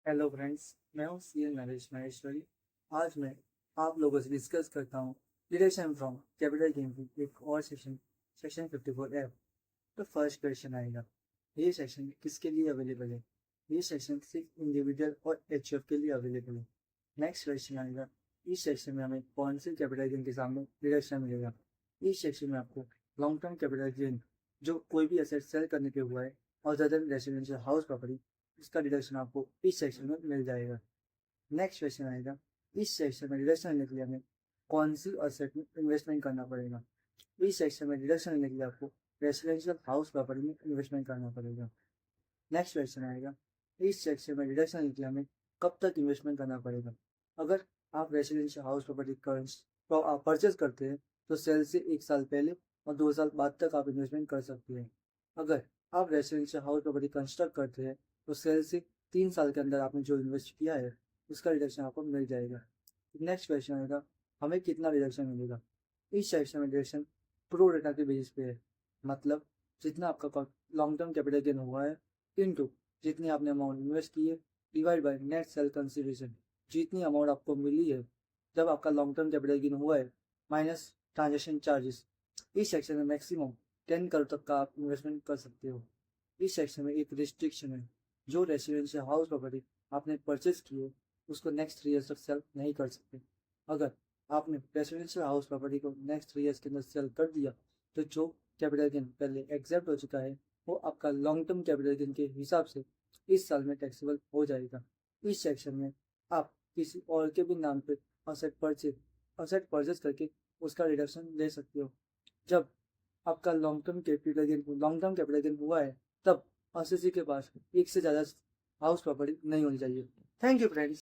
Hello friends, मैं हूँ CN Naresh Maheshwari. आज मैं आप लोगों से डिस्कस करता हूँ डिडक्शन फ्रॉम कैपिटल गेन की एक और सेक्शन 54F। तो फर्स्ट क्वेश्चन आएगा, ये सेक्शन किसके लिए अवेलेबल है? ये सेक्शन सिर्फ इंडिविजुअल और एचयूएफ के लिए अवेलेबल है। नेक्स्ट क्वेश्चन आएगा, इस सेक्शन में हमें कौन सी कैपिटल गेन के सामने डिडक्शन मिलेगा? इस सेक्शन में आपको लॉन्ग टर्म कैपिटल गेन जो कोई भी एसेट सेल करने पे हुआ है other than residential house property, इसका डिडक्शन आपको इस सेक्शन में मिल जाएगा। नेक्स्ट क्वेश्चन आएगा, इस सेक्शन में डिडक्शन लेने के लिए हमें कौन सी असेट में इन्वेस्टमेंट करना पड़ेगा? इस सेक्शन में डिडक्शन लेने के लिए आपको रेसिडेंशियल हाउस प्रॉपर्टी में इन्वेस्टमेंट करना पड़ेगा। नेक्स्ट क्वेश्चन आएगा, इस सेक्शन में डिडक्शन लेने के लिए हमें कब तक इन्वेस्टमेंट करना पड़ेगा? अगर आप रेसिडेंशियल हाउस प्रॉपर्टी तो आप परचेज करते हैं तो सेल से 1 साल पहले और 2 साल बाद तक आप इन्वेस्टमेंट कर सकते हैं। अगर आप रेसिडेंशियल हाउस प्रॉपर्टी कंस्ट्रक्ट करते हैं तो सेल से 3 साल के अंदर आपने जो इन्वेस्ट किया है उसका रिडक्शन आपको मिल जाएगा। नेक्स्ट क्वेश्चन आएगा, हमें कितना रिडक्शन मिलेगा? इस सेक्शन में रिडक्शन प्रो रेटा के बेसिस पे है, मतलब जितना आपका लॉन्ग टर्म कैपिटल गेन हुआ है इनटू जितनी आपने अमाउंट इन्वेस्ट की है divide by net sale consideration, जितनी अमाउंट आपको मिली है जब आपका लॉन्ग टर्म कैपिटल गेन हुआ है माइनस ट्रांजेक्शन चार्जेस। इस सेक्शन में मैक्सिमम 10 करोड़ तक का आप इन्वेस्टमेंट कर सकते हो। इस सेक्शन में एक रिस्ट्रिक्शन है, जो रेसिडेंशियल हाउस प्रॉपर्टी आपने परचेज की है उसको नेक्स्ट 3 ईयर्स तक सेल नहीं कर सकते। अगर आपने रेसिडेंशियल हाउस प्रॉपर्टी को नेक्स्ट 3 ईयर्स के अंदर सेल कर दिया तो जो कैपिटल गेन पहले एग्जैप्ट हो चुका है वो आपका लॉन्ग टर्म कैपिटल गेन के हिसाब से इस साल में टैक्सेबल हो जाएगा। इस सेक्शन में आप किसी और के भी नाम पे असेट परचेज करके उसका रिडक्शन ले सकते हो। जब आपका लॉन्ग टर्म कैपिटल गेन हुआ है तब असेसी के पास एक से ज़्यादा हाउस प्रॉपर्टी नहीं होनी चाहिए। Thank you friends.